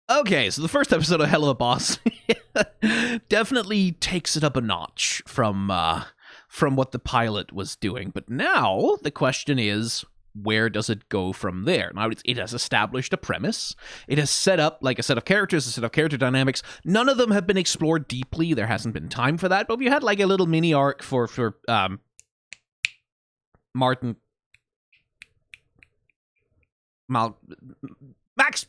Okay, so the first episode of Helluva Boss definitely takes it up a notch from what the pilot was doing. But now the question is, where does it go from there? Now, it has established a premise. It has set up, like, a set of characters, a set of character dynamics. None of them have been explored deeply. There hasn't been time for that. But we had, like, a little mini arc for Martin... Maxie.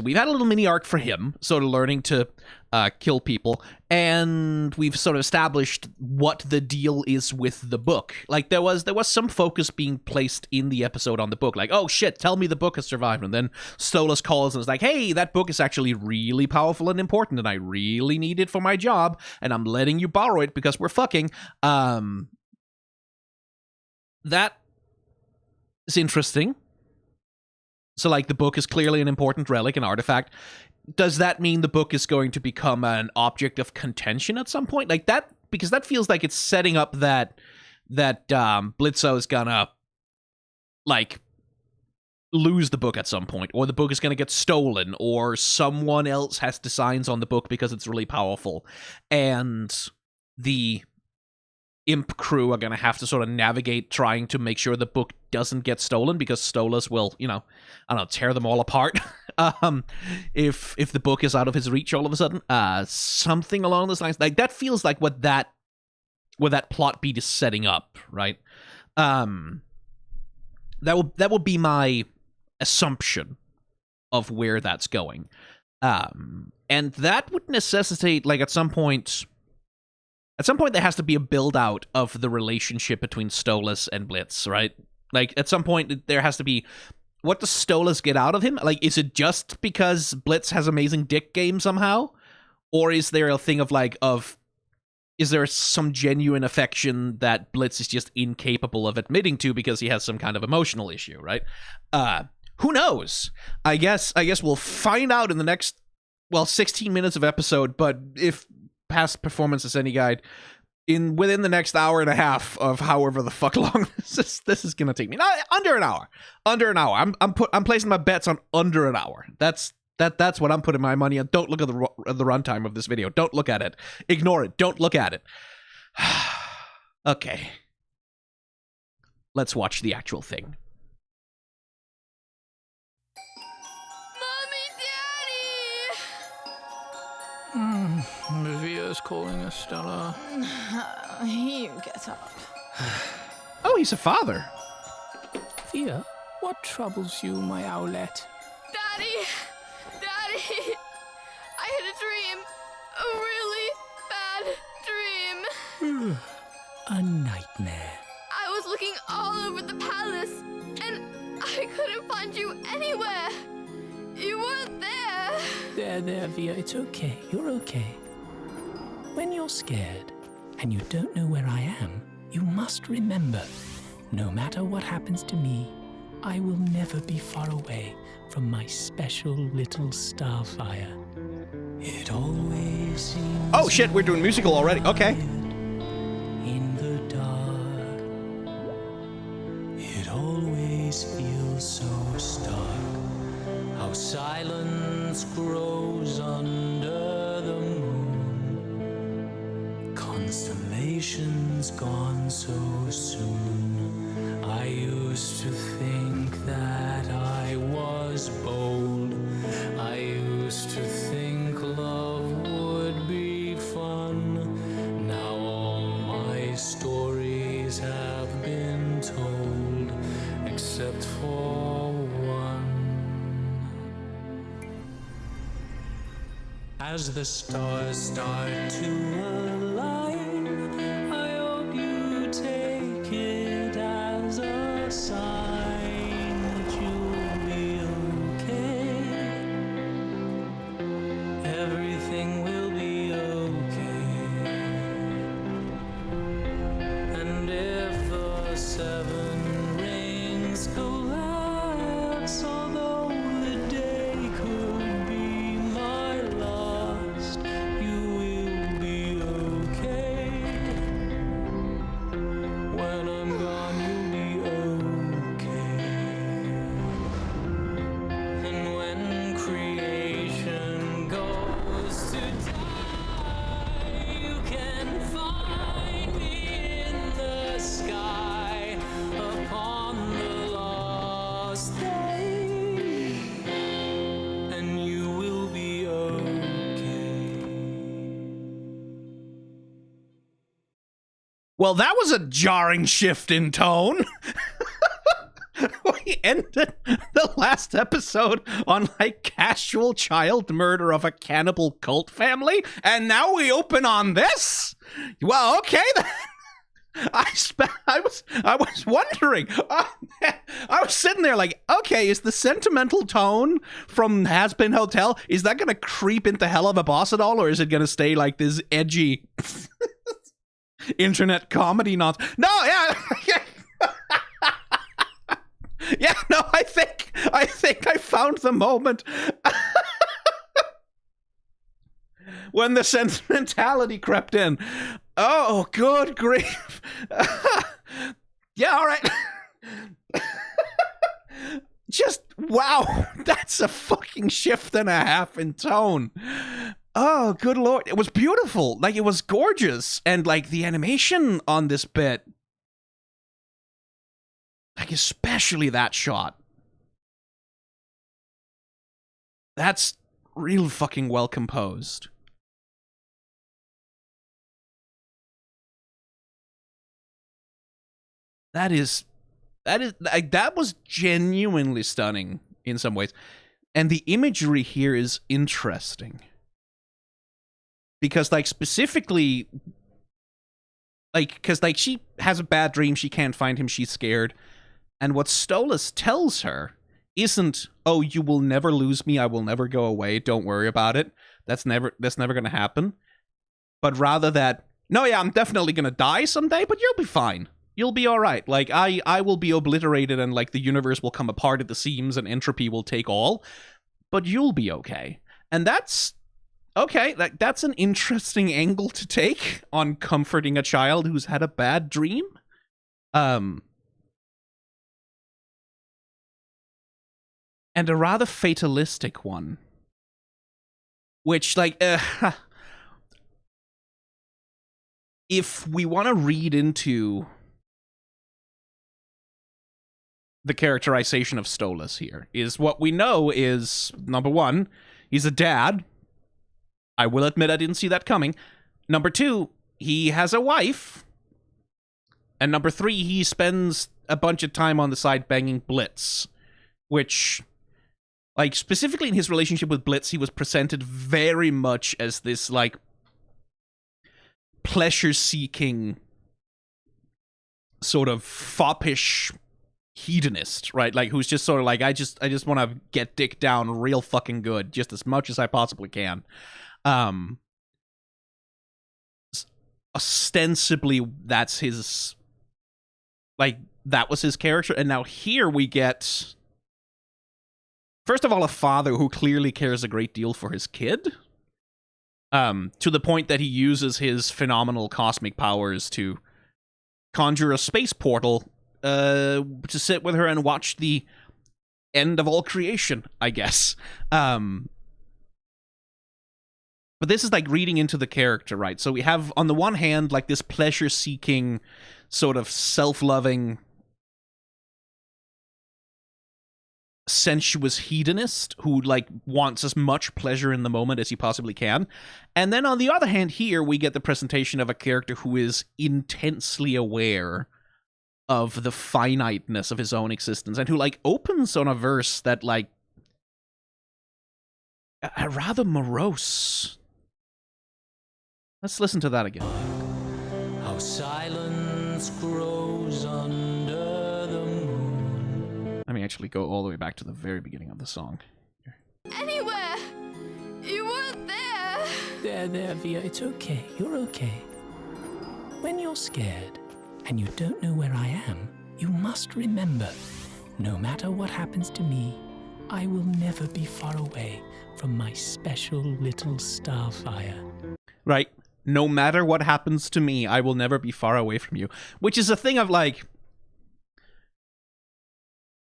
We've had a little mini arc for him, sort of learning to kill people, and we've sort of established what the deal is with the book. Like, there was some focus being placed in the episode on the book, like, oh shit, tell me the book has survived, and then Stolas calls and is like, hey, that book is actually really powerful and important, and I really need it for my job, and I'm letting you borrow it because we're fucking. That is interesting. So, like, the book is clearly an important relic, an artifact. Does that mean the book is going to become an object of contention at some point? Like that, because that feels like it's setting up that Blitzo is gonna, like, lose the book at some point, or the book is gonna get stolen, or someone else has designs on the book because it's really powerful, and the imp crew are going to have to sort of navigate trying to make sure the book doesn't get stolen, because Stolas will, I don't know, tear them all apart if the book is out of his reach all of a sudden. Something along those lines. Like, that feels like what that plot beat is setting up, right? That will be my assumption of where that's going. And that would necessitate, like, at some point there has to be a build-out of the relationship between Stolas and Blitz, right? Like, at some point, there has to be... What does Stolas get out of him? Like, is it just because Blitz has amazing dick game somehow? Or is there a thing of, like, is there some genuine affection that Blitz is just incapable of admitting to because he has some kind of emotional issue, right? Who knows? I guess we'll find out in the next, 16 minutes of episode, but if past performance is any guide, within the next hour and a half of however the fuck long this is gonna take me, under an hour. I'm placing my bets on under an hour. That's what I'm putting my money on. Don't look at the runtime of this video. Don't look at it. Ignore it. Don't look at it. Okay, let's watch the actual thing. Via's calling us, Stella. You get up. Oh, he's a father. Via, what troubles you, my owlet? Daddy! I had a dream. A really bad dream. A nightmare. I was looking all over the palace, and I couldn't find you anywhere. You weren't there. There, Via, it's okay. You're okay. When you're scared and you don't know where I am, you must remember, no matter what happens to me, I will never be far away from my special little starfire. It always seems... Oh shit, we're doing musical already. Okay. In the dark, it always feels so stark. How silence grows under the moon. Constellations gone so soon. I used to think that I was bold. I used to think love would be fun. Now all my stories have been told, except for one. As the stars start to align, I hope you take it as a sign that you'll be okay. Everything will be okay. And if the seven rings collapse, although the day could be my last, you will be okay. Well, that was a jarring shift in tone. We ended the last episode on, like, casual child murder of a cannibal cult family, and now we open on this? Well, okay then. I was wondering. Oh, man. I was sitting there like, okay, is the sentimental tone from Has Been Hotel, is that gonna creep into Helluva Boss at all, or is it gonna stay like this edgy internet comedy nonsense? No, yeah. Yeah, no, I think I found the moment when the sentimentality crept in. Oh, good grief. Yeah, all right. Just, wow, that's a fucking shift and a half in tone. Oh, good lord. It was beautiful. Like, it was gorgeous. And, like, the animation on this bit, like, especially that shot. That's real fucking well composed. That was genuinely stunning in some ways. And the imagery here is interesting. Because, like, specifically, like, because, like, she has a bad dream, she can't find him, she's scared. And what Stolas tells her isn't, oh, you will never lose me, I will never go away, don't worry about it. That's never gonna happen. But rather that, no, yeah, I'm definitely gonna die someday, but you'll be fine. You'll be alright. Like, I will be obliterated and, like, the universe will come apart at the seams and entropy will take all. But you'll be okay. And that's, okay, that's an interesting angle to take on comforting a child who's had a bad dream. And a rather fatalistic one. Which, like, if we want to read into the characterization of Stolas here, is what we know is, number one, he's a dad. I will admit I didn't see that coming. Number two, he has a wife. And number three, he spends a bunch of time on the side banging Blitz. Which, like, specifically in his relationship with Blitz, he was presented very much as this, like, pleasure-seeking, sort of foppish hedonist, right? Like, who's just sort of like, I just want to get dick down real fucking good, just as much as I possibly can. Ostensibly, that's his, like, that was his character, and now here we get, first of all, a father who clearly cares a great deal for his kid, to the point that he uses his phenomenal cosmic powers to conjure a space portal to sit with her and watch the end of all creation, I guess. But this is like reading into the character, right? So we have, on the one hand, like this pleasure-seeking, sort of self-loving, sensuous hedonist who, like, wants as much pleasure in the moment as he possibly can. And then on the other hand, here we get the presentation of a character who is intensely aware of the finiteness of his own existence, and who, like, opens on a verse that, like, a rather morose. Let's listen to that again. How silence grows under the moon. Let me actually go all the way back to the very beginning of the song. Anywhere! You weren't there! There, Via, it's okay. You're okay. When you're scared and you don't know where I am, you must remember, no matter what happens to me, I will never be far away from my special little starfire. Right. No matter what happens to me, I will never be far away from you. Which is a thing of, like,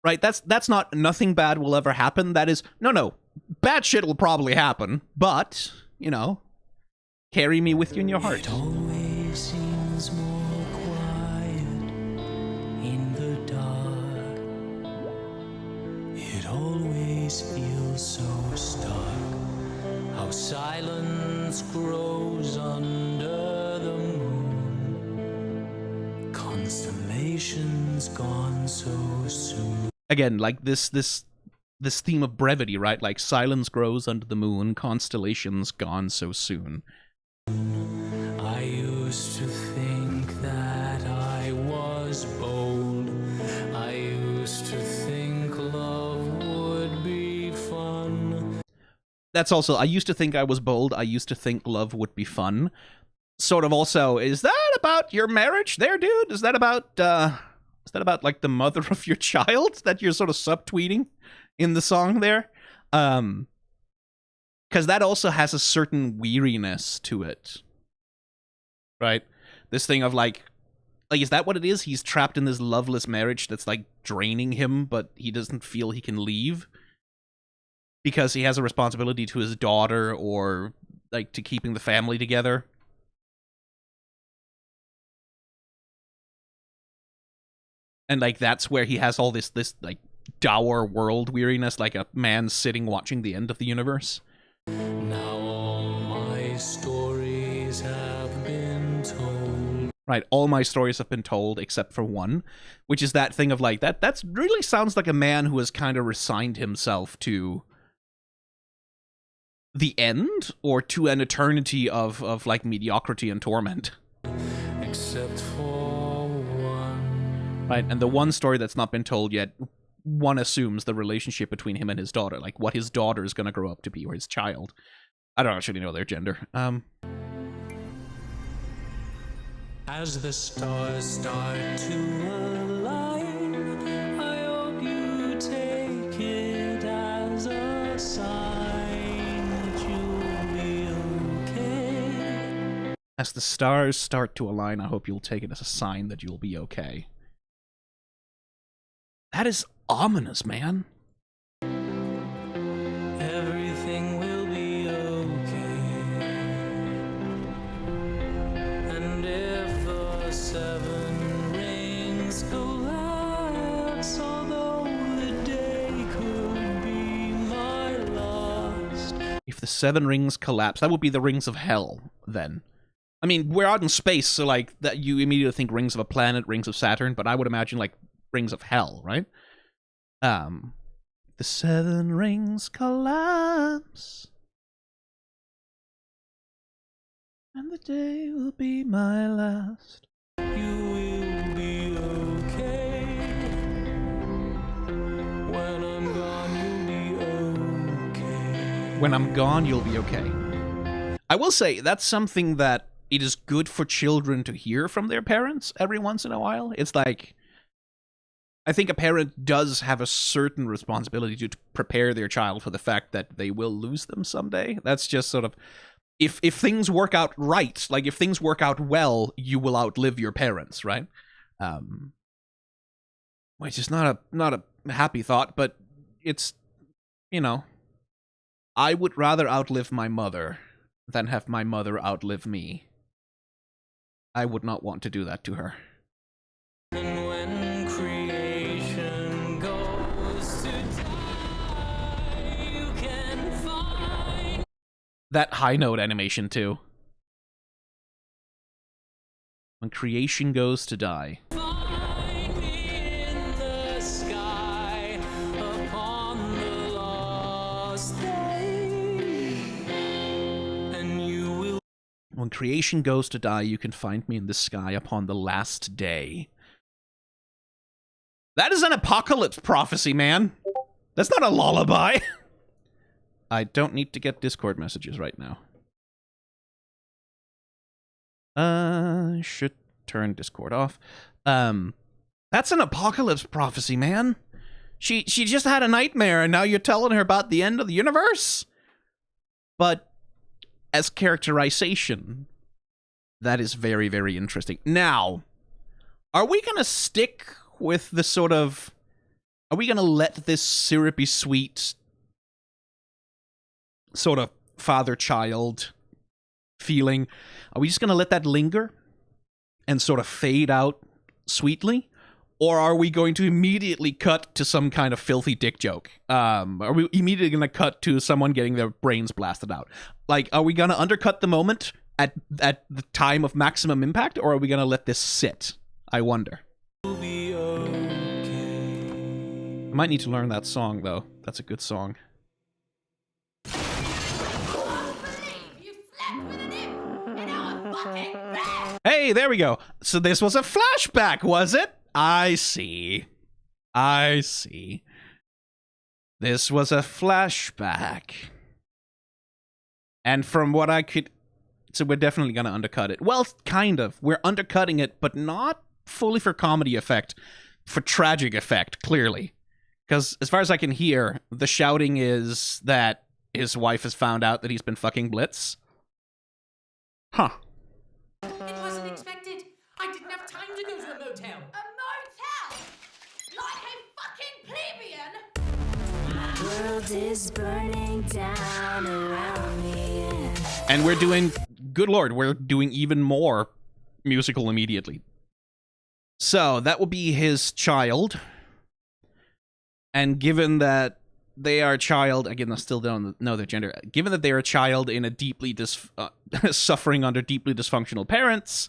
right, that's not nothing bad will ever happen. That is, no, bad shit will probably happen, but, you know, carry me with you in your heart. It always seems more quiet in the dark. It always feels so stark. How silence grows under the moon. Constellations gone so soon. Again, like this theme of brevity, right? Like silence grows under the moon, constellations gone so soon. I used to think that I was bold. I used to think love would be fun. That's also, I used to think I was bold. I used to think love would be fun. Sort of also, is that about your marriage there, dude? Is that about like the mother of your child that you're sort of subtweeting in the song there? Because that also has a certain weariness to it. Right? This thing of like, is that what it is? He's trapped in this loveless marriage that's like draining him, but he doesn't feel he can leave because he has a responsibility to his daughter or like to keeping the family together. And like that's where he has all this like dour world weariness, like a man sitting watching the end of the universe. Now all my stories have been told. Right, all my stories have been told except for one, which is that thing of like that's really sounds like a man who has kind of resigned himself to the end or to an eternity of like mediocrity and torment. Except for one. Right, and the one story that's not been told yet, one assumes the relationship between him and his daughter, like what his daughter is going to grow up to be, or his child. I don't actually know their gender. As the stars start to align, I hope you take it as a sign that you'll be okay. As the stars start to align, I hope you'll take it as a sign that you'll be okay. That is ominous, man. Everything will be okay. And if the 7 rings collapse, although the day could be my last. If the 7 rings collapse, that would be the rings of hell, then. I mean, we're out in space, so like that you immediately think rings of a planet, rings of Saturn, but I would imagine like rings of hell, right? The 7 rings collapse, and the day will be my last. You will be okay. When I'm gone, you'll be okay. When I'm gone, you'll be okay. I will say, that's something that it is good for children to hear from their parents every once in a while. It's like, I think a parent does have a certain responsibility to prepare their child for the fact that they will lose them someday. That's just sort of, if things work out right, like if things work out well, you will outlive your parents, right? Which is not a happy thought, but it's, you know, I would rather outlive my mother than have my mother outlive me. I would not want to do that to her. And when creation goes to die, you can find That high note animation, too. When creation goes to die. me in the sky upon the lost day. And you will. When creation goes to die, you can find me in the sky upon the last day. That is an apocalypse prophecy, man. That's not a lullaby. I don't need to get Discord messages right now. I should turn Discord off. That's an apocalypse prophecy, man. She just had a nightmare, and now you're telling her about the end of the universe? But as characterization, that is very, very interesting. Now, are we going to stick with the sort of... Are we going to let this syrupy sweet sort of father-child feeling, are we just going to let that linger and sort of fade out sweetly? Or are we going to immediately cut to some kind of filthy dick joke? Are we immediately going to cut to someone getting their brains blasted out? Like, are we going to undercut the moment at the time of maximum impact, or are we going to let this sit? I wonder. Be I might need to learn that song, though. That's a good song. Hey, there we go. So this was a flashback, was it? I see. I see. This was a flashback. And from what I could... So we're definitely going to undercut it. Well, kind of. We're undercutting it, but not fully for comedy effect. For tragic effect, clearly. Because as far as I can hear, the shouting is that his wife has found out that he's been fucking Blitz. Huh. It wasn't expected. I didn't have time to go to the motel. A motel? Like a fucking plebeian? The world is burning down around me. And we're doing, good lord, we're doing even more musical immediately. So, that will be his child. And given that they are a child, again, I still don't know their gender. Given that they're a child in a deeply suffering under deeply dysfunctional parents,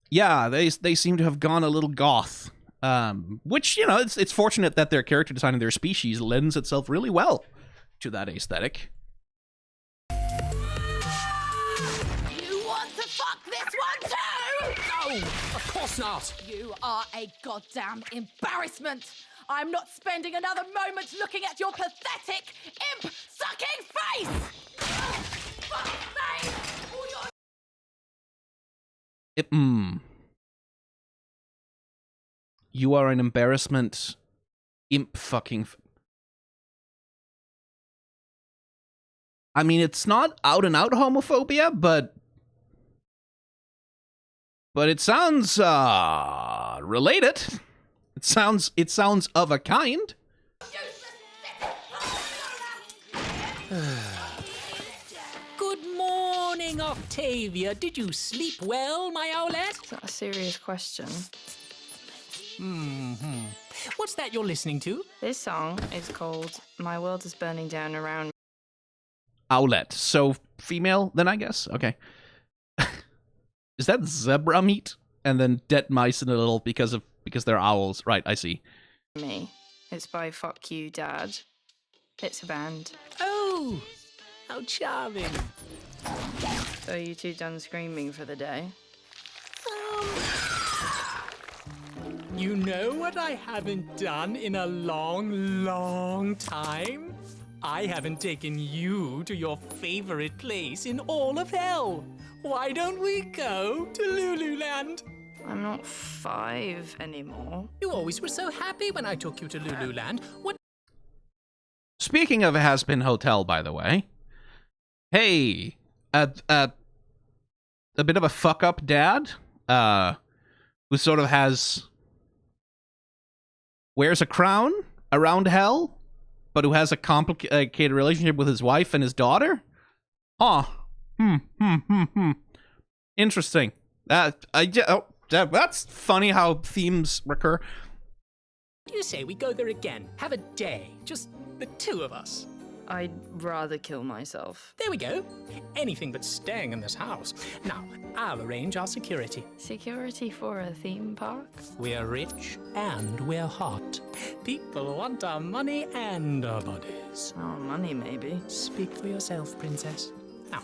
yeah, they seem to have gone a little goth. Which, you know, it's fortunate that their character design and their species lends itself really well to that aesthetic. You want to fuck this one too? No, of course not. You are a goddamn embarrassment. I'm not spending another moment looking at your pathetic, imp-sucking face! Fuck's sake! All your... You are an embarrassment, imp fucking... I mean, it's not out-and-out homophobia, but it sounds, related. It sounds of a kind. Good morning, Octavia. Did you sleep well, my owlet? Is that a serious question? What's that you're listening to? This song is called My World is Burning Down Around Me. Owlet. So female, then I guess? Okay. Is that zebra meat? And then dead mice in a little because they're owls. Right, I see. It's by Fuck You, Dad. It's a band. Oh, how charming. So are you two done screaming for the day? You know what I haven't done in a long, long time? I haven't taken you to your favorite place in all of hell. Why don't we go to Loo Loo Land? I'm not 5 anymore. You always were so happy when I took you to Loo Loo Land. What? Speaking of a has-been hotel, by the way. Hey, a bit of a fuck-up dad, who sort of wears a crown around hell, but who has a complicated relationship with his wife and his daughter? Huh. Interesting. That's funny how themes recur. You say we go there again, have a day, just the two of us. I'd rather kill myself. There we go. Anything but staying in this house. Now, I'll arrange our security. Security for a theme park? We're rich and we're hot. People want our money and our bodies. Oh, money maybe. Speak for yourself, princess. Now,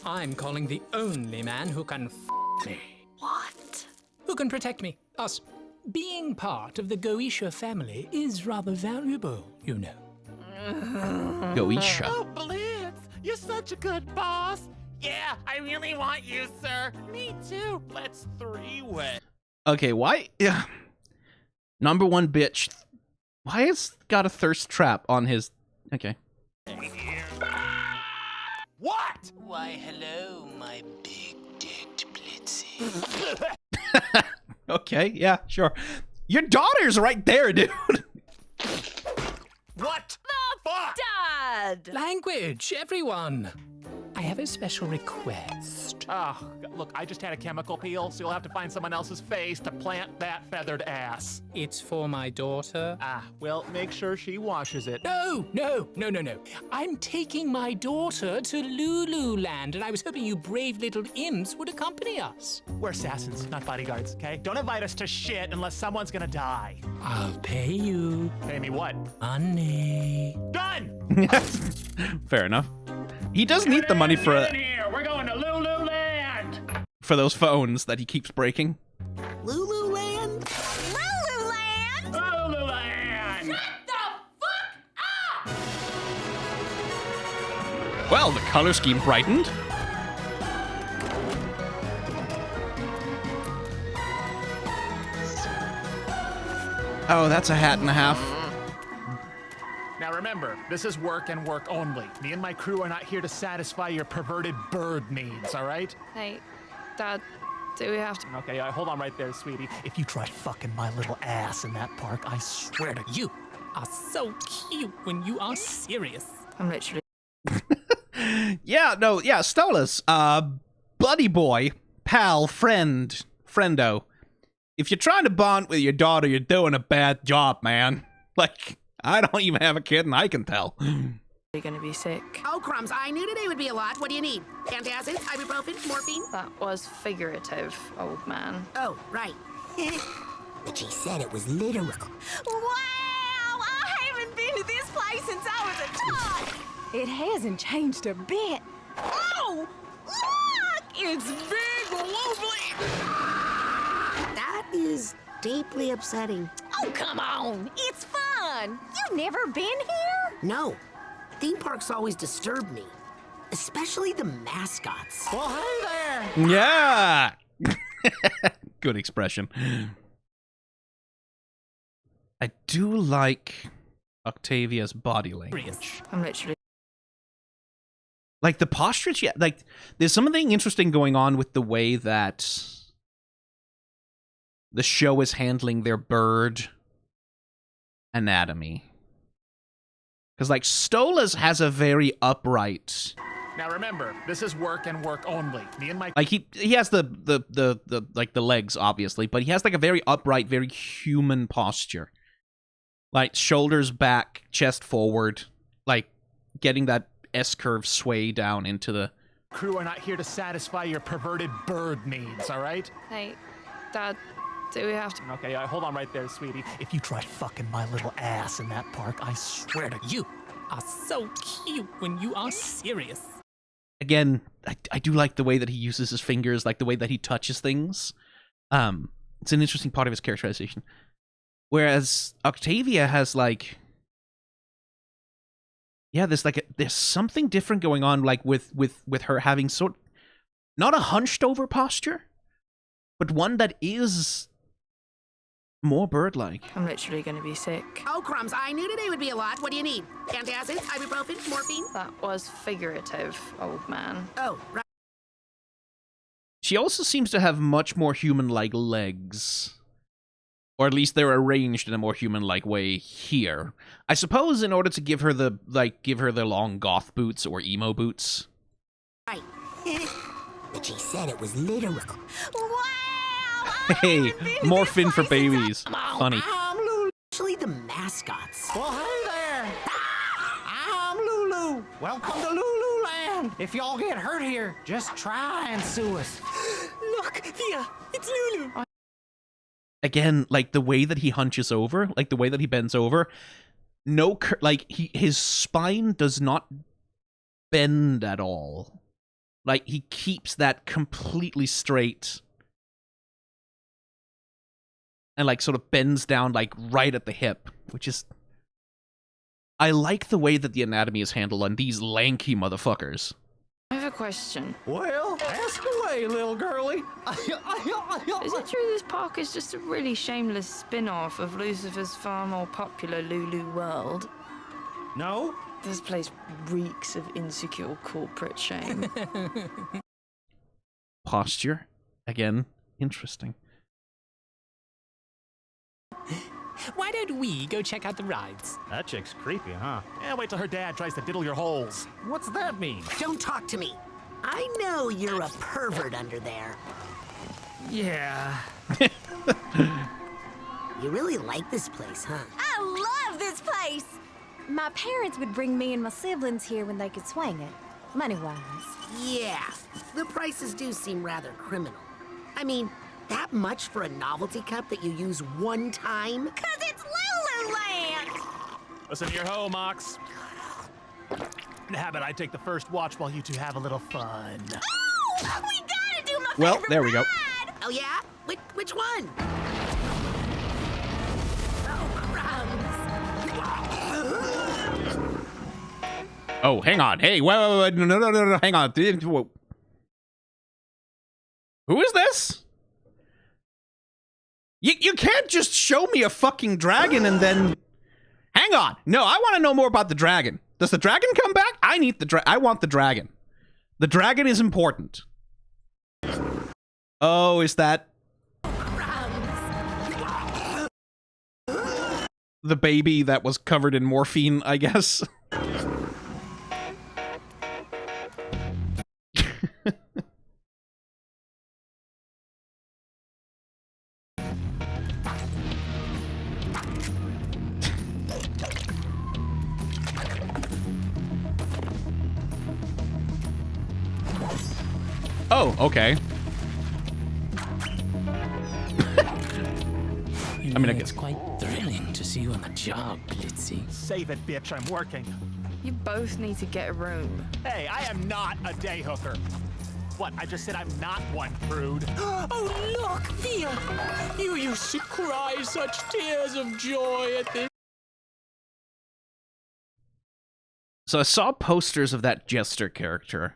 I'm calling the only man who can me. What? Who can protect me? Us. Being part of the Goetia family is rather valuable, you know. Goetia. Oh, Blitz, you're such a good boss. Yeah, I really want you, sir. Me too. Let's three-way. Okay, why? Yeah. Number one bitch. Why has got a thirst trap on his... Okay. What? Why, hello, my big-dicked Blitzy. Okay, yeah, sure. Your daughter's right there, dude. What the fuck? Dad! Language, everyone. I have a special request. Oh, look, I just had a chemical peel, so you'll have to find someone else's face to plant that feathered ass. It's for my daughter. Ah, well, make sure she washes it. No. I'm taking my daughter to Loo Loo Land, and I was hoping you brave little imps would accompany us. We're assassins, not bodyguards, okay? Don't invite us to shit unless someone's gonna die. I'll pay you. Pay me what? Money. Done! Fair enough. He does need the money for Here, we're going to Loo Loo Land! for those phones that he keeps breaking. Loo Loo Land? Lulu Land! Loo Loo Land! Well, the color scheme brightened. Oh, that's a hat and a half. Now remember, this is work and work only. Me and my crew are not here to satisfy your perverted bird needs, all right? Hey, Dad, do we have to? Okay, hold on right there, sweetie. If you try fucking my little ass in that park, I swear to You are so cute when you are serious. I'm literally. Yeah, Stolas, buddy boy, pal, friendo. If you're trying to bond with your daughter, you're doing a bad job, man. Like, I don't even have a kid and I can tell. You're gonna be sick. Oh, crumbs. I knew today would be a lot. What do you need? Antacids, ibuprofen, morphine? That was figurative, old man. Oh, right. But she said it was literal. Wow! I haven't been to this place since I was a tot! It hasn't changed a bit. Oh! Look! It's big lovely! That is deeply upsetting. Oh, come on! It's fun! You've never been here? No. Theme parks always disturb me. Especially the mascots. Well, hey there! Yeah! Good expression. I do like Octavia's body language. I'm literally. Like, the postures, yeah, like, there's something interesting going on with the way that the show is handling their bird anatomy. Because, like, Stolas has a very upright... Now remember, this is work and work only. Me and my... Like, he has the like, the legs, obviously, but he has, like, a very upright, very human posture. Like, shoulders back, chest forward, like, getting that S-curve sway down into the... crew are not here to satisfy your perverted bird needs, all right? Hey, Dad, do we have to? Okay, hold on right there, sweetie. If you try fucking my little ass in that park, I swear to You are so cute when you are serious. Again, I do like the way that he uses his fingers, like the way that he touches things. It's an interesting part of his characterization. Whereas Octavia has, like... Yeah, there's something different going on, like, with her having not a hunched over posture, but one that is more bird-like. I'm literally gonna be sick. Oh, crumbs. I knew today would be a lot. What do you need? Antacids, ibuprofen, morphine? That was figurative, old man. Oh, right. She also seems to have much more human-like legs. Or at least they're arranged in a more human-like way here. I suppose in order to give her the long goth boots or emo boots. Right. But she said it was literal. Wow! Hey, more fin for babies. Funny. I'm Loo. Actually, the mascots. Well, hey there! I'm Loo Loo. Welcome to Loo Loo Land. If y'all get hurt here, just try and sue us. Look, Thea, it's Lulu. Again, like the way that he hunches over, like the way that he bends over, his spine does not bend at all. Like, he keeps that completely straight. And, like, sort of bends down, like, right at the hip, which is... I like the way that the anatomy is handled on these lanky motherfuckers. I have a question. Well, ask away, little girlie. Is it true this park is just a really shameless spin-off of Lucifer's far more popular Loo Loo World? No? This place reeks of insecure corporate shame. Posture, again, interesting. Why don't we go check out the rides? That chick's creepy, huh? Yeah, wait till her dad tries to diddle your holes. What's that mean? Don't talk to me. I know you're a pervert under there. Yeah. You really like this place, huh? I love this place! My parents would bring me and my siblings here when they could swing it, money-wise. Yeah, the prices do seem rather criminal. I mean, that much for a novelty cup that you use one time? 'Cause it's Loo Loo Land! Listen to your home, Ox. How about I take the first watch while you two have a little fun? Oh! We gotta do my Well, favorite there we go. ride! Oh yeah? Which one? Oh, crumbs. Oh, hang on. Hey, wait. No. Hang on. Who is this? You can't just show me a fucking dragon and then... Hang on. No, I want to know more about the dragon. Does the dragon come back? I want the dragon. The dragon is important. Oh, is that... the baby that was covered in morphine, I guess? Oh, okay. I mean, it's quite thrilling to see you on the job, Blitzy. Save it, bitch. I'm working. You both need to get a room. Hey, I am not a day hooker. What? I just said I'm not one, prude. Oh, look, Theo! You used to cry such tears of joy at this. So I saw posters of that Jester character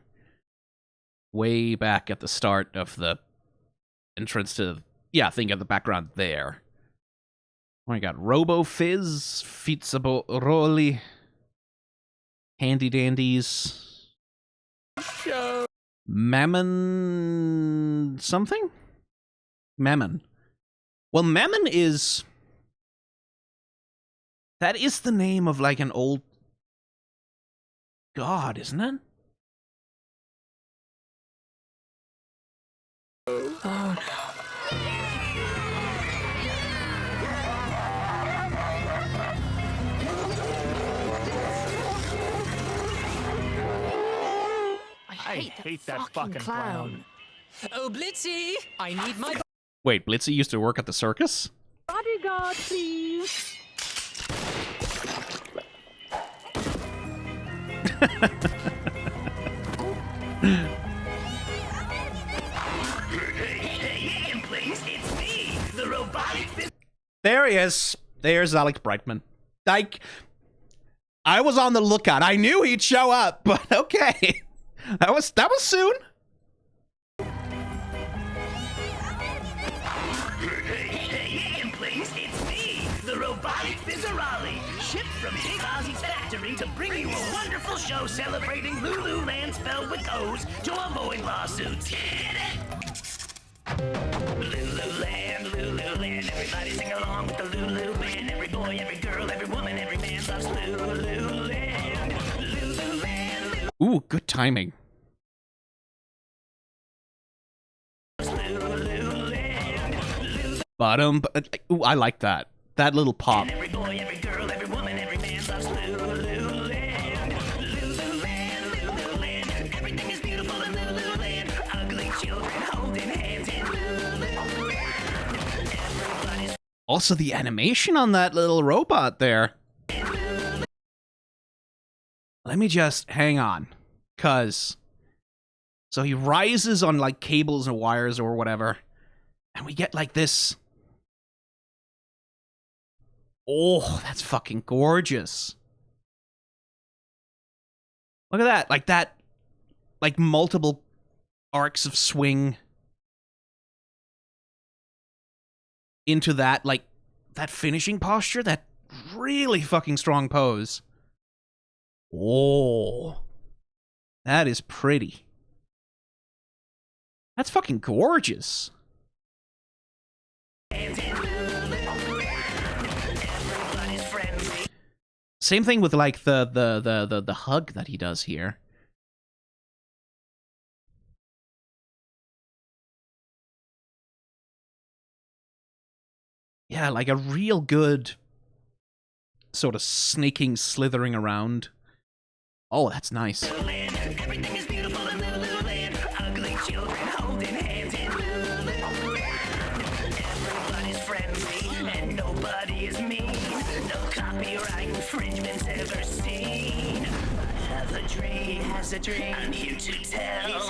way back at the start of the entrance to... Yeah, think of the background there. Oh, I got Robo Fizz, Fizzaboli, Handy Dandies, Mammon something? Mammon. Well, Mammon is... That is the name of, like, an old god, isn't it? Oh, no. I hate that fucking clown. Oh, Blitzy! I need my... Wait, Blitzy used to work at the circus? Bodyguard, please. There he is. There's Alec Brightman. Like, I was on the lookout. I knew he'd show up, but okay. That was soon. Hey, please, it's me, the robotic Fizzarali, shipped from Big Ozzy's factory to bring you a wonderful show celebrating Loo Loo Land spelled with O's to avoid lawsuits. Loo Loo Land, everybody sing along with the Loo Loo band. Every boy, every girl, every woman, every man loves Loo Loo Land. Loo Loo Land. Ooh, good timing. Bottom. Ooh, I like that. That little pop. Every boy, every girl, every woman, every man loves Loo Loo Land. Loo Loo Land, Loo Loo Land. Everything is beautiful in Loo Loo Land. Ugly children holding hands in Loo Loo Land. Everybody's... Also, the animation on that little robot there. Let me just hang on. Cause so he rises on like cables and wires or whatever. And we get like this. Oh, that's fucking gorgeous. Look at that. Like multiple arcs of swing into that, like, that finishing posture, that really fucking strong pose. Oh, that is pretty. That's fucking gorgeous. Same thing with like the hug that he does here. Yeah, like a real good sort of sneaking, slithering around. Oh, that's nice. Everything is beautiful in Loo Loo Land. Ugly children holding hands in Loo Loo Land. Everybody's friendly and nobody is mean. No copyright infringements ever seen. I have a dream, has a dream. I'm here to tell,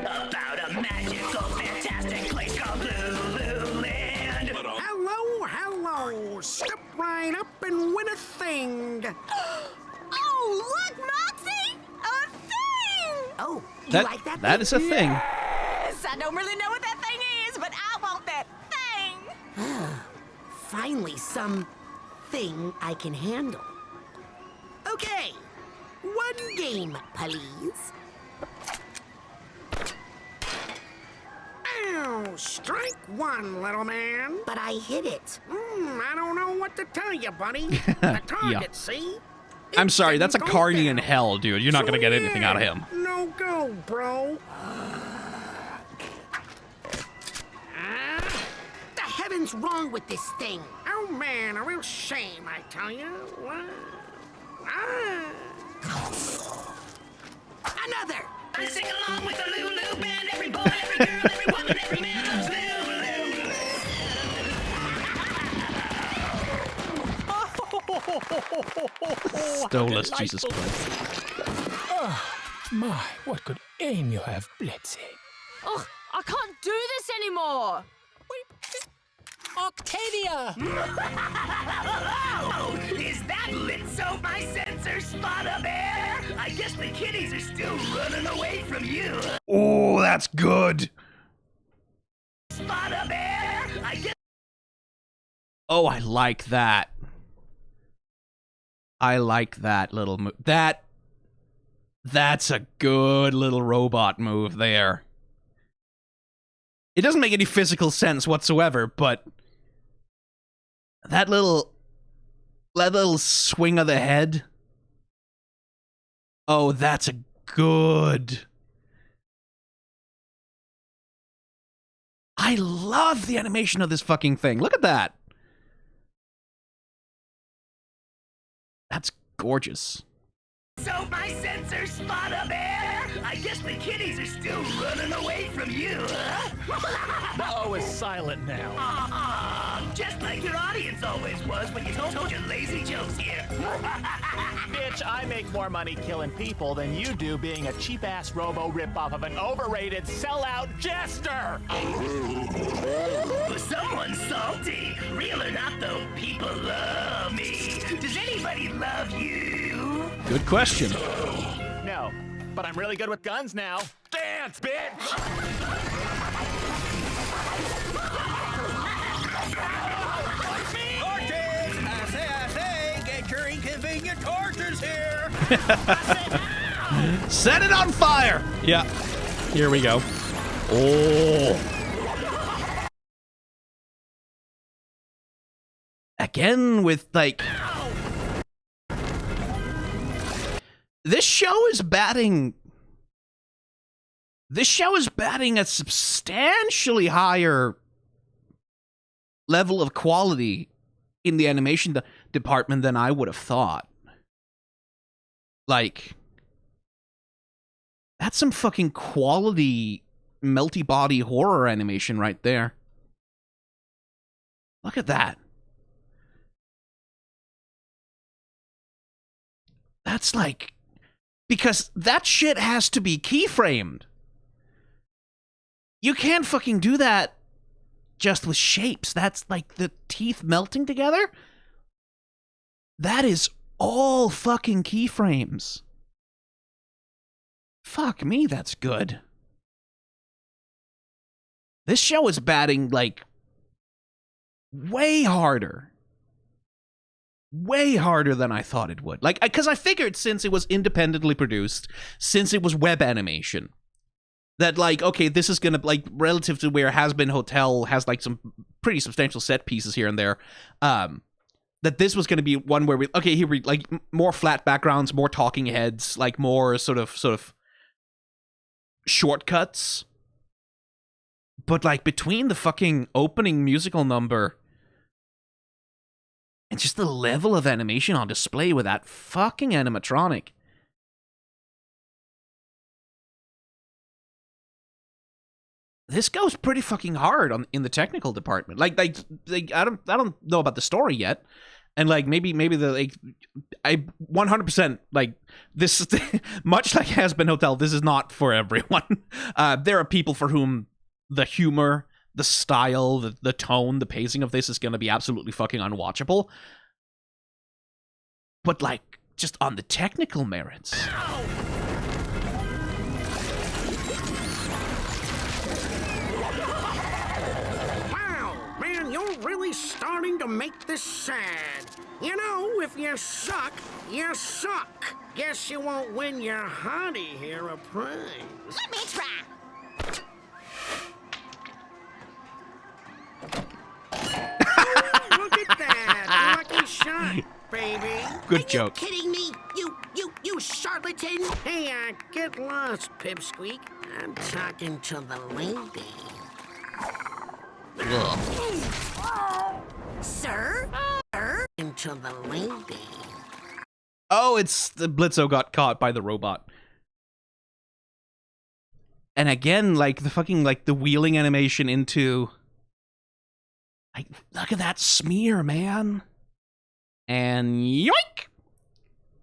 about a magical, fantastic place called Loo Loo Land. Hello, hello. Step right up and win a thing. Oh, look, Moxie! A thing! Oh, you That, like that? that is a thing. Yes, I don't really know what that thing is, but I want that thing! Finally, some thing I can handle. Okay, one game, please. Ow, strike one, little man. But I hit it. I don't know what to tell you, buddy. The target, see? I'm sorry, that's a It didn't carny go in down. hell, dude. You're not So gonna get anything out of yeah, him. No go, bro. The heavens wrong with this thing? Oh man, a real shame, I tell you. Another. Sing along with the Loo Loo Band. Every boy, every girl, every woman, every man loves Loo Loo Stolas, Jesus Christ. My, what good aim you have, Blitzy. Ugh, I can't do this anymore. Octavia! Oh, is that lit so my sensor spot a bear? I guess the kitties are still running away from you. Oh, that's good. Spot a bear? I guess. Oh, I like that. I like that little move. That's a good little robot move there. It doesn't make any physical sense whatsoever, but that little swing of the head. Oh, that's a good. I love the animation of this fucking thing. Look at that. That's gorgeous. So my sensor spot a bear? I guess the kitties are still running away from you, huh? The O is silent now. Just like your audience always was when you told your lazy jokes here. Bitch, I make more money killing people than you do being a cheap-ass robo ripoff of an overrated sellout jester! Someone's salty. Real or not, though, people love me. Does anybody love you? Good question. No, but I'm really good with guns now. Dance, bitch! I say, get your inconvenient torches here. Set it on fire! Yeah. Here we go. Oh. Again with, like... This show is batting a substantially higher level of quality in the animation department than I would have thought. Like, that's some fucking quality melty body horror animation right there. Look at that. That's like... Because that shit has to be keyframed. You can't fucking do that just with shapes. That's like the teeth melting together. That is all fucking keyframes. Fuck me, that's good. This show is batting, like, way harder. Way harder than I thought it would. Like, because I figured since it was independently produced, since it was web animation, that, like, okay, this is gonna, like, relative to where Has Been Hotel has, like, some pretty substantial set pieces here and there, that this was going to be one where like more flat backgrounds, more talking heads, like more sort of shortcuts. But like between the fucking opening musical number and just the level of animation on display with that fucking animatronic. This goes pretty fucking hard in the technical department. Like I don't know about the story yet, and like maybe the like I 100% like this much like Has-Been Hotel. This is not for everyone. There are people for whom the humor, the style, the tone, the pacing of this is going to be absolutely fucking unwatchable. But like just on the technical merits. Really starting to make this sad. You know, if you suck, you suck. Guess you won't win your hottie here a prize. Let me try. Oh, look at that. Lucky shot, baby. Good joke. Are you kidding me? You charlatan. Hey, get lost, Pipsqueak. I'm talking to the lady. Sir? Into the lady. Oh, it's the Blitzo got caught by the robot. And again, like the fucking like the wheeling animation into like look at that smear, man. And yoink!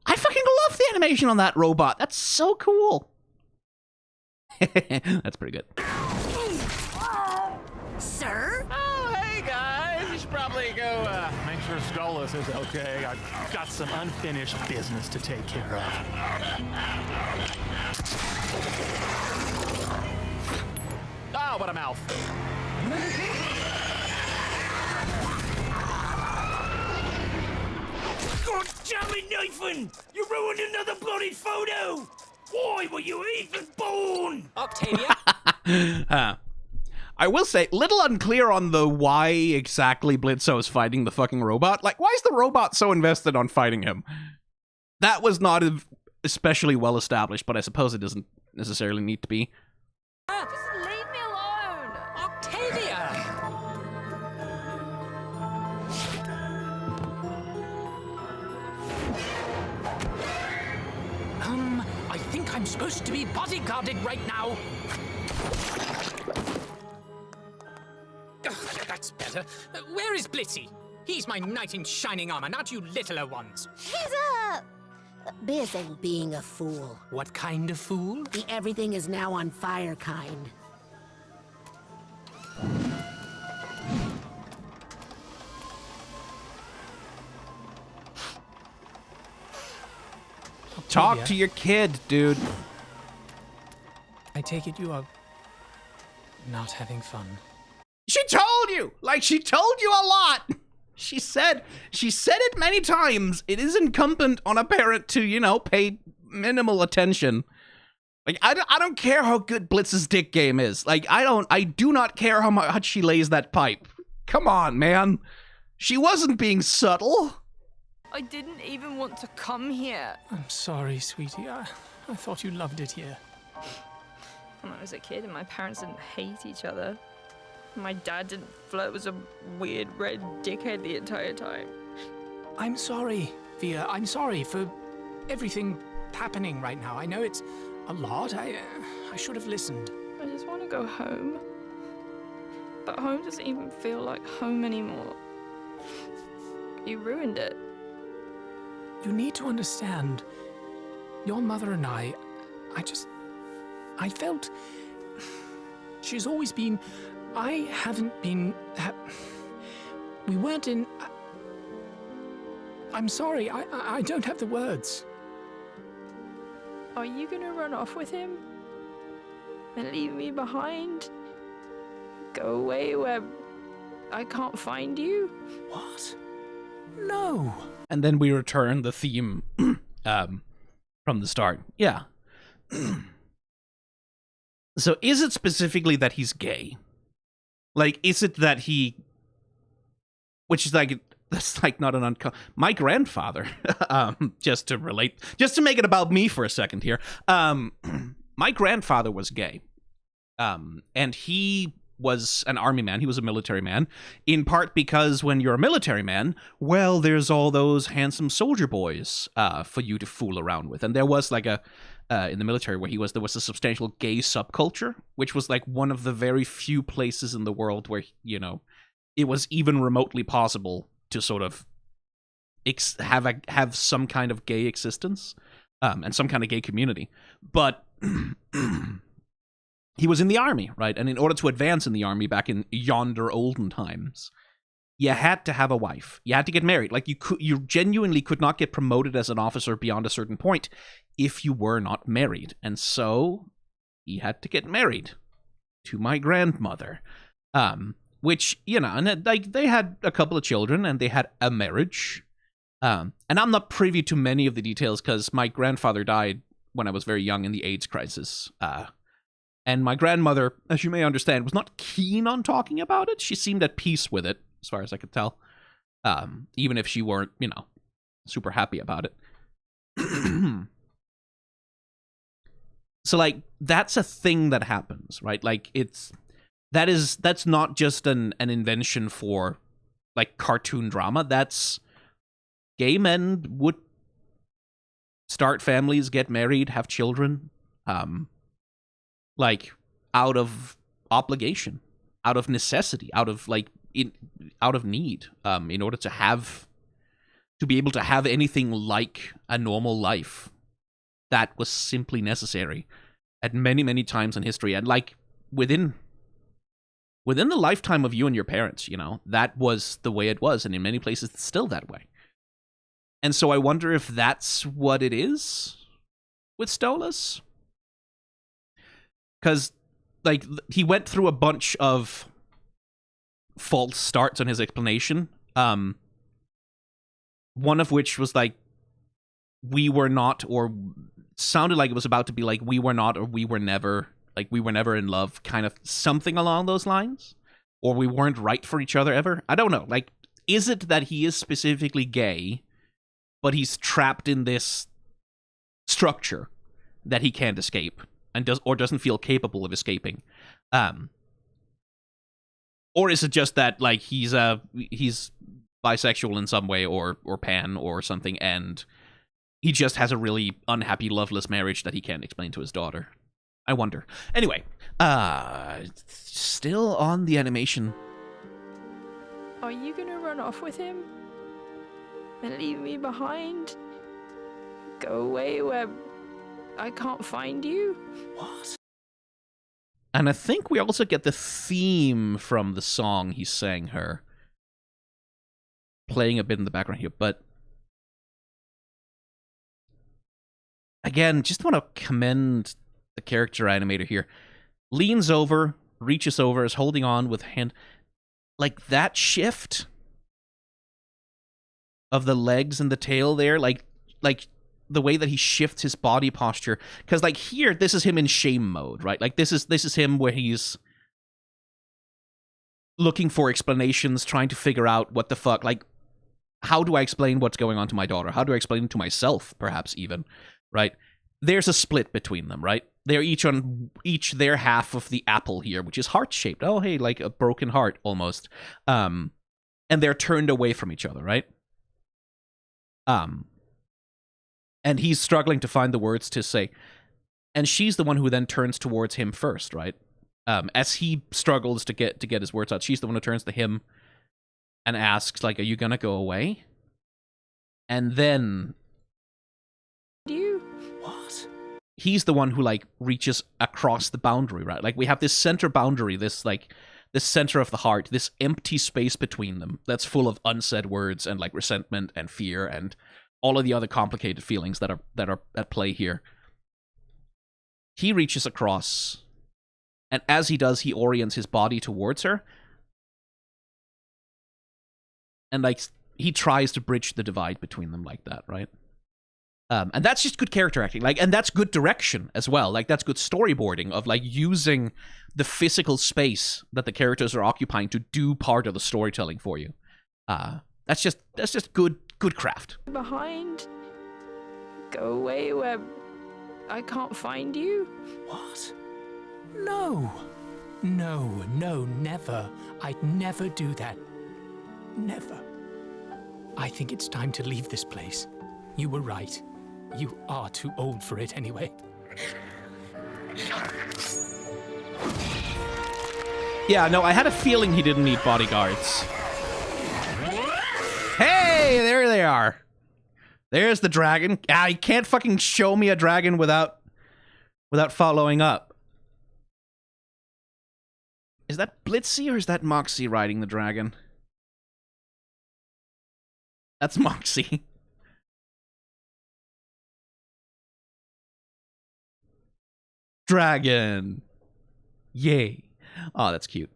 I fucking love the animation on that robot. That's so cool. That's pretty good. Sir? Oh, hey guys. You should probably go make sure Stolas is okay. I've got some unfinished business to take care of. Oh, what a mouth. God damn it, Nathan! You ruined another bloody photo! Why were you even born? Octavia? I will say, little unclear on the why exactly Blitzo is fighting the fucking robot. Like, why is the robot so invested on fighting him? That was not especially well established, but I suppose it doesn't necessarily need to be. Just leave me alone. Octavia! I think I'm supposed to be bodyguarded right now. That's better. Where is Blitzy? He's my knight in shining armor, not you littler ones. He's busy being a fool. What kind of fool? The everything is now on fire kind. Talk to your kid, dude. I take it you are not having fun. She told you! Like, she told you a lot! She said it many times. It is incumbent on a parent to, you know, pay minimal attention. Like, I don't care how good Blitz's dick game is. Like, I do not care how much she lays that pipe. Come on, man. She wasn't being subtle. I didn't even want to come here. I'm sorry, sweetie. I thought you loved it here. When I was a kid and my parents didn't hate each other. My dad didn't flirt with some weird red dickhead the entire time. I'm sorry, Via. I'm sorry for everything happening right now. I know it's a lot. I should have listened. I just want to go home. But home doesn't even feel like home anymore. You ruined it. You need to understand. Your mother and I felt she's always been. I haven't been. We weren't in. I'm sorry. I don't have the words. Are you gonna run off with him? And leave me behind? Go away where I can't find you? What? No. And then we return the theme from the start. Yeah. So is it specifically that he's gay? Like, is it that he... Which is like that's like not an my grandfather, just to make it about me for a second here. My grandfather was gay. And he was an army man. He was a military man, in part because when you're a military man, well, there's all those handsome soldier boys for you to fool around with. And there was like in the military where there was a substantial gay subculture, which was like one of the very few places in the world where, you know, it was even remotely possible to sort of have some kind of gay existence and some kind of gay community. But he was in the army, right? And in order to advance in the army back in yonder olden times, you had to have a wife. You had to get married. Like you genuinely could not get promoted as an officer beyond a certain point if you were not married. And so he had to get married to my grandmother. Which, you know, and like they had a couple of children and they had a marriage. And I'm not privy to many of the details because my grandfather died when I was very young in the AIDS crisis. And my grandmother, as you may understand, was not keen on talking about it. She seemed at peace with it, as far as I could tell. Even if she weren't, you know, super happy about it. So, like, that's a thing that happens, right? Like, that's not just an invention for, like, cartoon drama. That's gay men would start families, get married, have children, like, out of obligation, out of necessity, out of need, in order to be able to have anything like a normal life. That was simply necessary at many, many times in history. And, like, within the lifetime of you and your parents, you know, that was the way it was. And in many places, it's still that way. And so I wonder if that's what it is with Stolas. Because, like, he went through a bunch of false starts on his explanation. One of which was, like, we were not, or sounded like it was about to be, like, we were not, or we were never, like, we were never in love, kind of something along those lines. Or we weren't right for each other ever. I don't know. Like, is it that he is specifically gay, but he's trapped in this structure that he can't escape? And doesn't feel capable of escaping, or is it just that, like, he's bisexual in some way, or pan or something, and he just has a really unhappy, loveless marriage that he can't explain to his daughter? I wonder. Anyway, still on the animation. Are you gonna run off with him and leave me behind? Go away where I can't find you? What? And I think we also get the theme from the song he sang her playing a bit in the background here. But again, just want to commend the character animator here. Leans over, reaches over, is holding on with hand. Like, that shift of the legs and the tail there, like the way that he shifts his body posture. Because, like, here, this is him in shame mode, right? Like, this is him where he's looking for explanations, trying to figure out what the fuck, like, how do I explain what's going on to my daughter? How do I explain it to myself, perhaps, even, right? There's a split between them, right? They're each on their half of the apple here, which is heart-shaped. Oh, hey, like a broken heart, almost. And they're turned away from each other, right? And he's struggling to find the words to say. And she's the one who then turns towards him first, right? As he struggles to get his words out, she's the one who turns to him and asks, like, are you gonna go away? And then... You? What? He's the one who, like, reaches across the boundary, right? Like, we have this center boundary, this center of the heart, this empty space between them that's full of unsaid words and, like, resentment and fear and all of the other complicated feelings that are at play here. He reaches across, and as he does, he orients his body towards her. And, like, he tries to bridge the divide between them like that, right? And that's just good character acting, like, and that's good direction as well. Like, that's good storyboarding of, like, using the physical space that the characters are occupying to do part of the storytelling for you. That's just good craft. Behind. Go away where I can't find you. What? No. No, never. I'd never do that. Never. I think it's time to leave this place. You were right. You are too old for it anyway. Yeah, no, I had a feeling he didn't need bodyguards. Hey, there they are. There's the dragon. Ah, you can't fucking show me a dragon without following up. Is that Blitzy or is that Moxie riding the dragon? That's Moxie. Dragon. Yay. Oh, that's cute.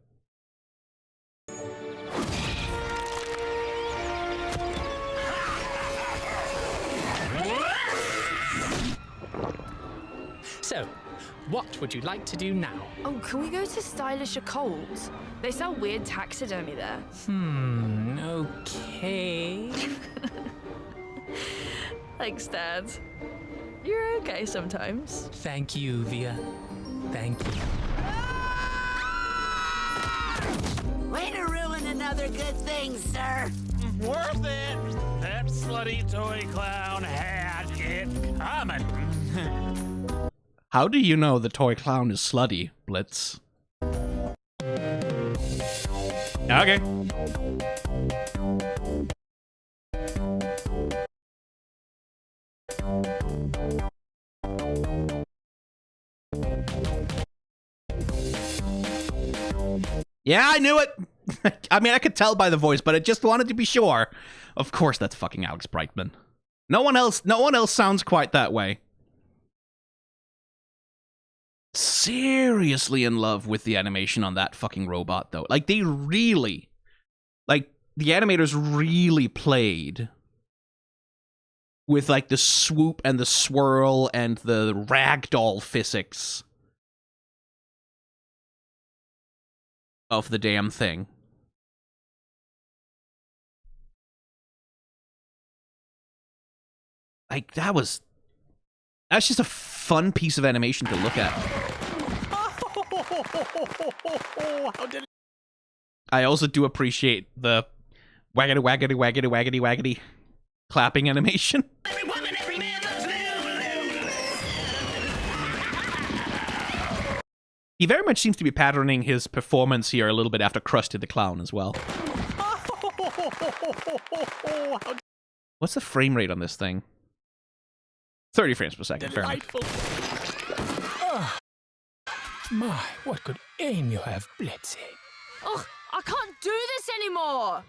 So, what would you like to do now? Oh, can we go to Stylish Occults? They sell weird taxidermy there. Okay. Thanks, Dad. You're okay sometimes. Thank you, Via. Thank you. Way to ruin another good thing, sir. Worth it. That slutty toy clown had it coming. How do you know the toy clown is slutty, Blitz? Okay. Yeah, I knew it! I mean, I could tell by the voice, but I just wanted to be sure. Of course that's fucking Alex Brightman. No one else sounds quite that way. Seriously in love with the animation on that fucking robot, though. Like, they really... Like, the animators really played with, like, the swoop and the swirl and the ragdoll physics of the damn thing. Like, that's just a fun piece of animation to look at. I also do appreciate the waggity waggity waggity waggity waggity clapping animation. Every woman, every man loves Loo Loo. He very much seems to be patterning his performance here a little bit after Krusty the Clown as well. What's the frame rate on this thing? 30 frames per second. Fair enough. Oh, my, what good aim you have, Blitzy. Ugh, I can't do this anymore.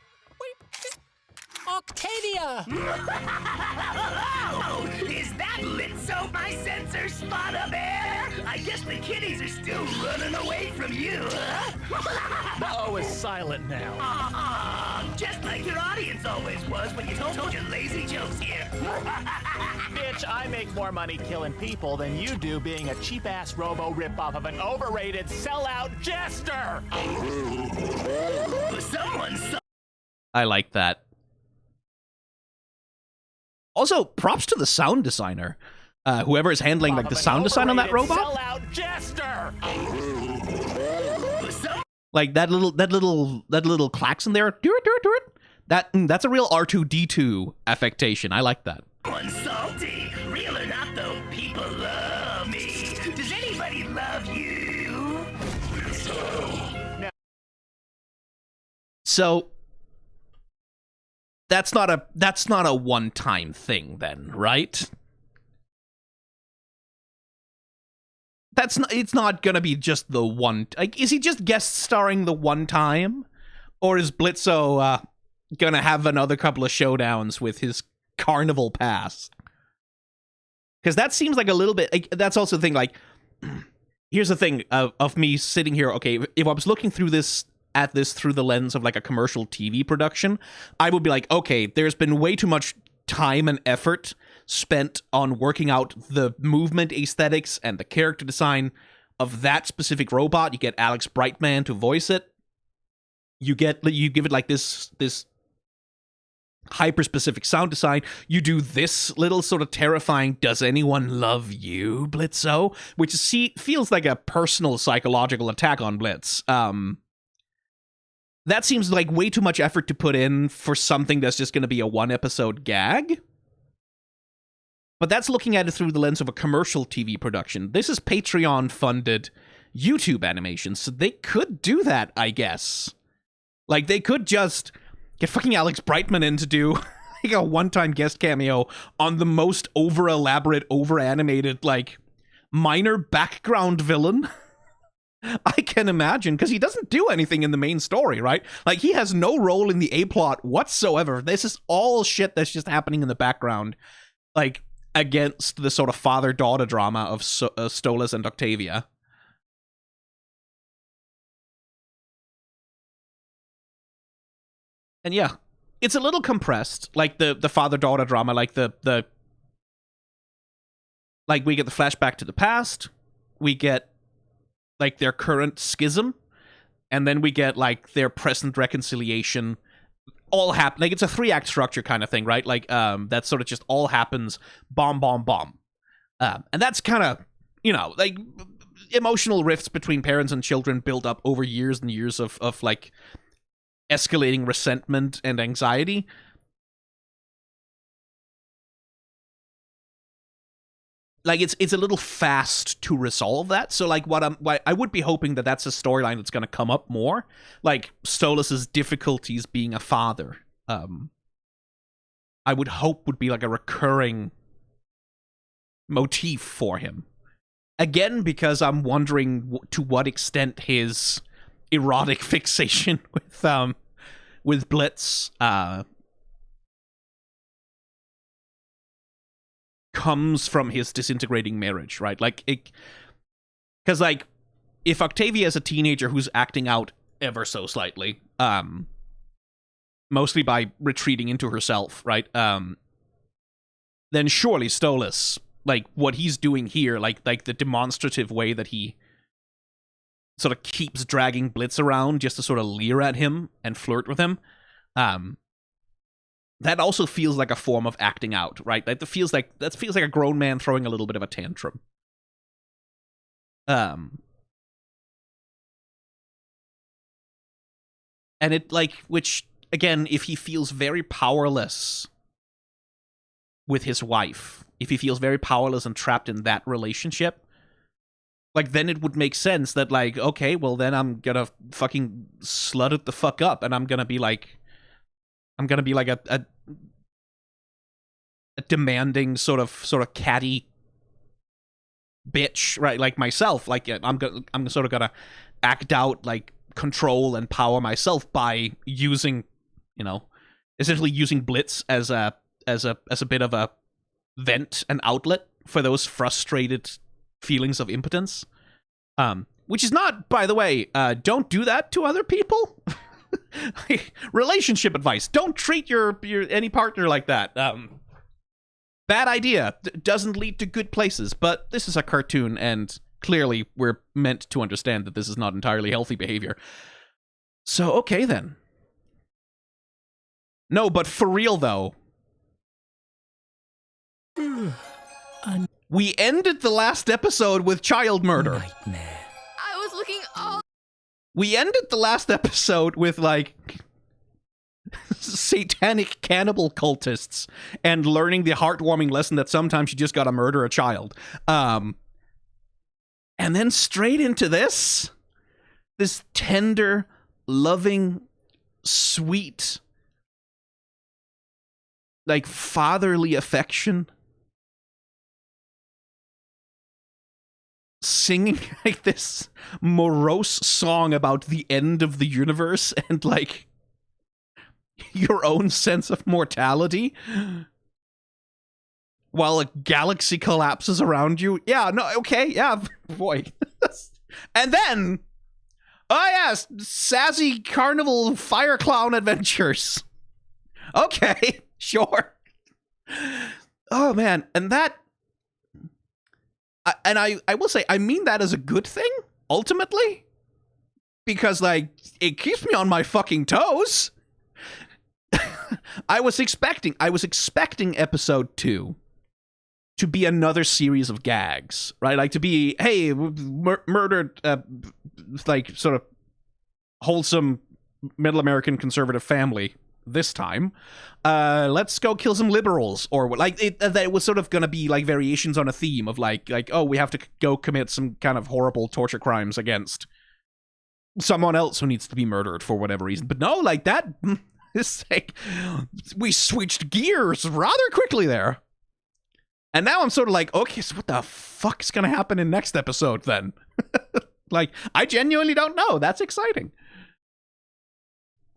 Octavia! Oh, is that Blitzo, my sensor spotter bear? I guess the kitties are still running away from you, huh? The O is silent now. Just like your audience always was when you told your lazy jokes here. Bitch, I make more money killing people than you do being a cheap-ass robo ripoff of an overrated sellout jester! Someone saw. I like that. Also, props to the sound designer. Whoever is handling like the sound design on that robot. Sellout jester! Like that little klaxon there. Do it. That's a real R2-D2 affectation. I like that. Salty. Real or not, though, people love me. Does anybody love you? So that's not a one-time thing then, right? It's not gonna be just the one. Like, is he just guest starring the one time, or is Blitzo gonna have another couple of showdowns with his carnival pass? Because that seems like a little bit. Like, that's also the thing. Like, here's the thing of me sitting here. Okay, if I was looking through this through the lens of like a commercial TV production, I would be like, okay, there's been way too much time and effort spent on working out the movement aesthetics and the character design of that specific robot. You get Alex Brightman to voice it. You give it like this hyper-specific sound design. You do this little sort of terrifying, does anyone love you, Blitzo? Which feels like a personal psychological attack on Blitz. That seems like way too much effort to put in for something that's just going to be a one-episode gag. But that's looking at it through the lens of a commercial TV production. This is Patreon-funded YouTube animation, so they could do that, I guess. Like, they could just get fucking Alex Brightman in to do like a one-time guest cameo on the most over-elaborate, over-animated, like, minor background villain I can imagine, because he doesn't do anything in the main story, right? Like, he has no role in the A-plot whatsoever. This is all shit that's just happening in the background, like, against the sort of father-daughter drama of Stolas and Octavia. And yeah, it's a little compressed, like the father-daughter drama, like like we get the flashback to the past, we get like their current schism, and then we get like their present reconciliation. All happen, like it's a 3-act structure kind of thing, right? Like that sort of just all happens, bomb, bomb, bomb, and that's kind of, you know, like emotional rifts between parents and children build up over years and years of like escalating resentment and anxiety. Like it's a little fast to resolve that. So like what I would be hoping that that's a storyline that's going to come up more, like Stolas's difficulties being a father. I would hope would be like a recurring motif for him. Again, because I'm wondering to what extent his erotic fixation with Blitz comes from his disintegrating marriage, right? Like, because like if Octavia is a teenager who's acting out ever so slightly, mostly by retreating into herself, right? Then surely Stolas, like what he's doing here, like the demonstrative way that he sort of keeps dragging Blitz around just to sort of leer at him and flirt with him, that also feels like a form of acting out, right? That feels like a grown man throwing a little bit of a tantrum. And it, like, which, again, if he feels very powerless with his wife, if he feels very powerless and trapped in that relationship, like, then it would make sense that, like, okay, well, then I'm gonna fucking slut it the fuck up, and I'm gonna be like a demanding sort of catty bitch, right? Like myself, like I'm sort of gonna act out like control and power myself by using, you know, essentially using Blitz as a bit of a vent and outlet for those frustrated feelings of impotence. Which is not, by the way, don't do that to other people. Relationship advice: don't treat your any partner like that. Bad idea. Doesn't lead to good places. But this is a cartoon, and clearly we're meant to understand that this is not entirely healthy behavior. So okay then. No, but for real though, we ended the last episode with child murder. Nightmare. I was looking all. We ended the last episode with, like, satanic cannibal cultists and learning the heartwarming lesson that sometimes you just gotta murder a child. And then straight into this tender, loving, sweet, like, fatherly affection. Singing like this morose song about the end of the universe and like your own sense of mortality while a galaxy collapses around you. Yeah, no, okay, yeah, boy. And then, oh yes, sassy carnival fire clown adventures. Okay, sure. Oh man, and that. I will say, I mean that as a good thing, ultimately. Because, like, it keeps me on my fucking toes. I was expecting episode 2 to be another series of gags, right? Like to be, hey, murdered, like sort of wholesome middle American conservative family this time. Let's go kill some liberals, or like it was sort of gonna be like variations on a theme of like oh, we have to go commit some kind of horrible torture crimes against someone else who needs to be murdered for whatever reason. But no, like that is like we switched gears rather quickly there. And now I'm sort of like, okay, so what the fuck is gonna happen in next episode then? Like, I genuinely don't know. That's exciting.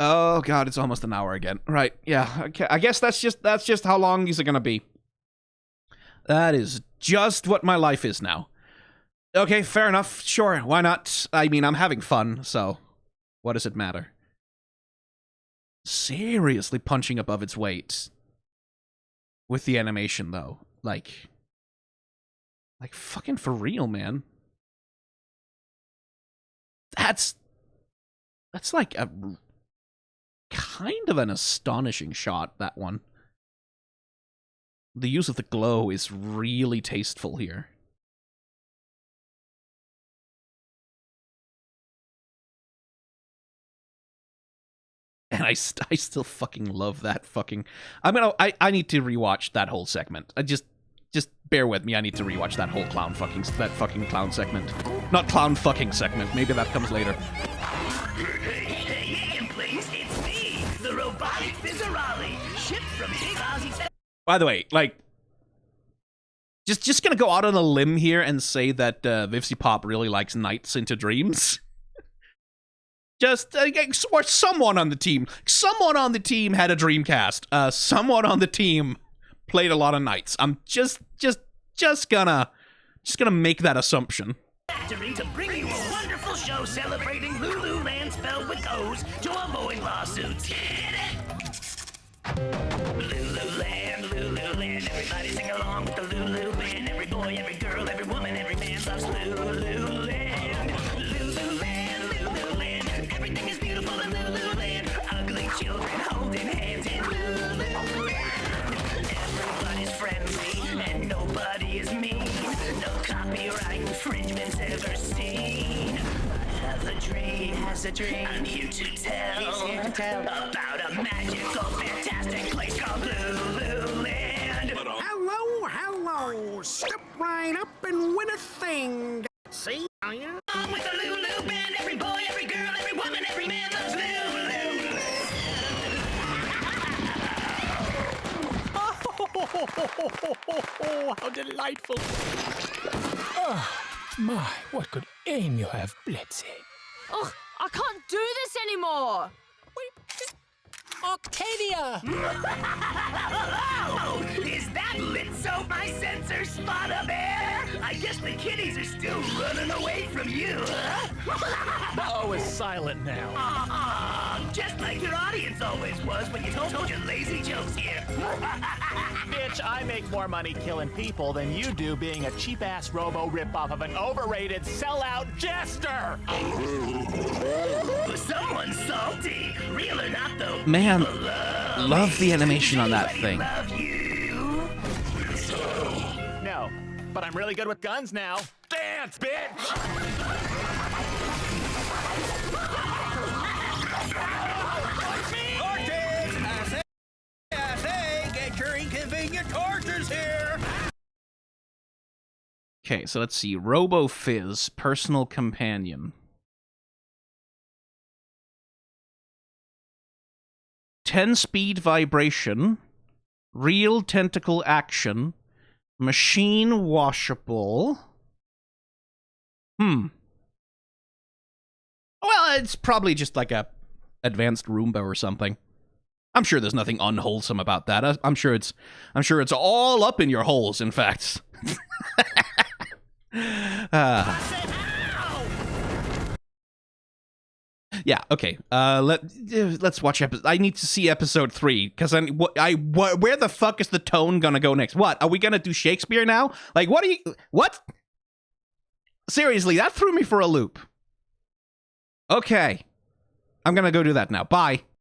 Oh god, it's almost an hour again. Right, yeah. Okay, I guess that's just how long these are gonna be. That is just what my life is now. Okay, fair enough. Sure, why not? I mean, I'm having fun, so what does it matter? Seriously punching above its weight with the animation, though. Like fucking for real, man. That's like a kind of an astonishing shot, that one. The use of the glow is really tasteful here. And I still fucking love that fucking... I need to rewatch that whole segment. Just bear with me. I need to rewatch that whole clown fucking segment. Not clown fucking segment. Maybe that comes later. Hey, please, it's me, the robotic Fizzarali, shipped from Big Ozzy. By the way, like, just gonna go out on a limb here and say that Vivsy Pop really likes Nights into Dreams. Just, or someone on the team. Someone on the team had a Dreamcast. Someone on the team played a lot of Nights. I'm just gonna make that assumption. Factory to bring you a wonderful show celebrating Loo Loo Land spelled with O's to avoid lawsuits. Get it? Loo Loo Land, everybody sing along with the Loo Loo Band. Every boy, every girl, every woman, every man loves Loo Loo Land. Loo Loo Land, everything is beautiful in Loo Loo Land. Ugly children holding hands in Loo Loo Land. Everybody's friendly and nobody is mean. No copyright infringements ever seen. Has a dream. I'm here to tell. About a magical, fantastic place called Loo Loo Land. Hello. Step right up and win a thing. See? With the Loo Loo Band, every boy, every girl, every woman, every man loves Loo Loo Oh, how delightful. My, what good aim you have, Blitzy. Ugh, I can't do this anymore. Octavia! Oh, is that Blitzo, my sensor spot up there? I guess the kitties are still running away from you, huh? The O is silent now. Just like your audience always was when you told your lazy jokes here. Bitch, I make more money killing people than you do being a cheap-ass robo ripoff of an overrated sellout jester! Someone's salty. Real or not, though. Man, love the animation on that thing. No, but I'm really good with guns now. Dance, bitch! I say, get your inconvenient tortures here. Okay, so let's see. Robo Fizz, personal companion. 10-speed vibration, real tentacle action, machine washable. Well, it's probably just like a advanced Roomba or something. I'm sure there's nothing unwholesome about that. I'm sure it's all up in your holes, in fact. Yeah, okay. Let's watch I need to see episode 3 because where the fuck is the tone gonna go next? What, are we gonna do Shakespeare now? Like, what? Seriously, that threw me for a loop. Okay, I'm gonna go do that now. Bye.